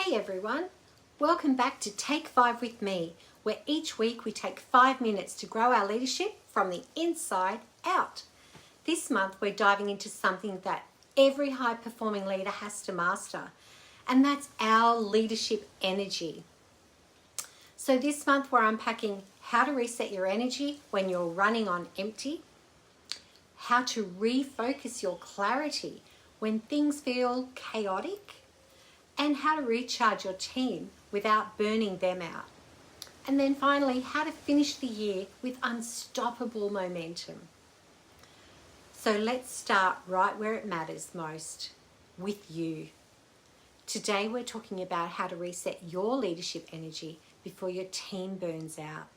Hey everyone, welcome back to Take 5 with me, where each week we take 5 minutes to grow our leadership from the inside out. This month we're diving into something that every high-performing leader has to master, and that's our leadership energy. So this month we're unpacking how to reset your energy when you're running on empty, how to refocus your clarity when things feel chaotic, and how to recharge your team without burning them out. And then finally, how to finish the year with unstoppable momentum. So let's start right where it matters most, with you. Today we're talking about how to reset your leadership energy before your team burns out.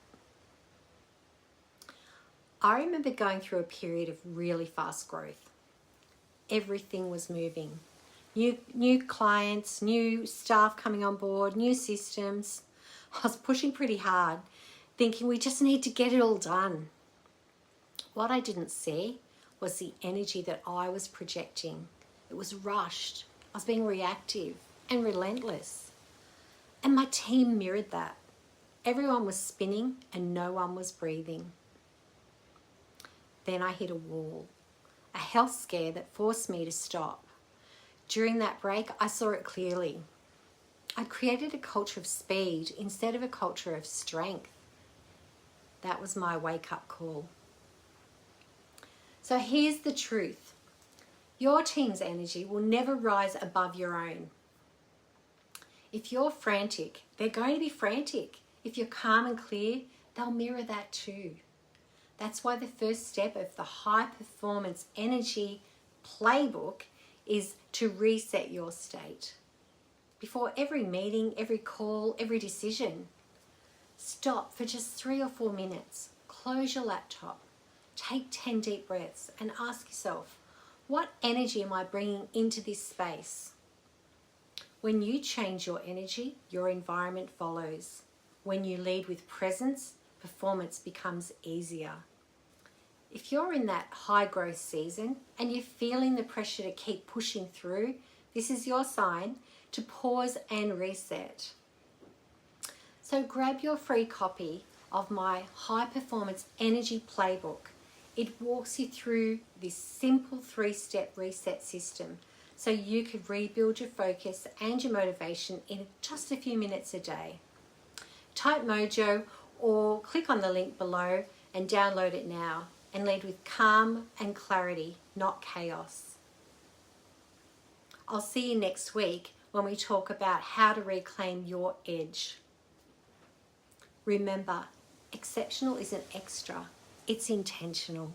I remember going through a period of really fast growth. Everything was moving. New clients, new staff coming on board, new systems. I was pushing pretty hard, thinking we just need to get it all done. What I didn't see was the energy that I was projecting. It was rushed. I was being reactive and relentless. And my team mirrored that. Everyone was spinning and no one was breathing. Then I hit a wall, a health scare that forced me to stop. During that break, I saw it clearly. I'd created a culture of speed instead of a culture of strength. That was my wake-up call. So here's the truth. Your team's energy will never rise above your own. If you're frantic, they're going to be frantic. If you're calm and clear, they'll mirror that too. That's why the first step of the High-Performance Energy Playbook is to reset your state. Before every meeting, every call, every decision, stop for just 3 or 4 minutes. Close your laptop. Take 10 deep breaths and ask yourself, what energy am I bringing into this space? When you change your energy, your environment follows. When you lead with presence, performance becomes easier. If you're in that high growth season and you're feeling the pressure to keep pushing through, this is your sign to pause and reset. So grab your free copy of my High-Performance Energy Playbook. It walks you through this simple 3-step reset system so you could rebuild your focus and your motivation in just a few minutes a day. Type Mojo or click on the link below and download it now. And lead with calm and clarity, not chaos. I'll see you next week when we talk about how to reclaim your edge. Remember, exceptional isn't extra, it's intentional.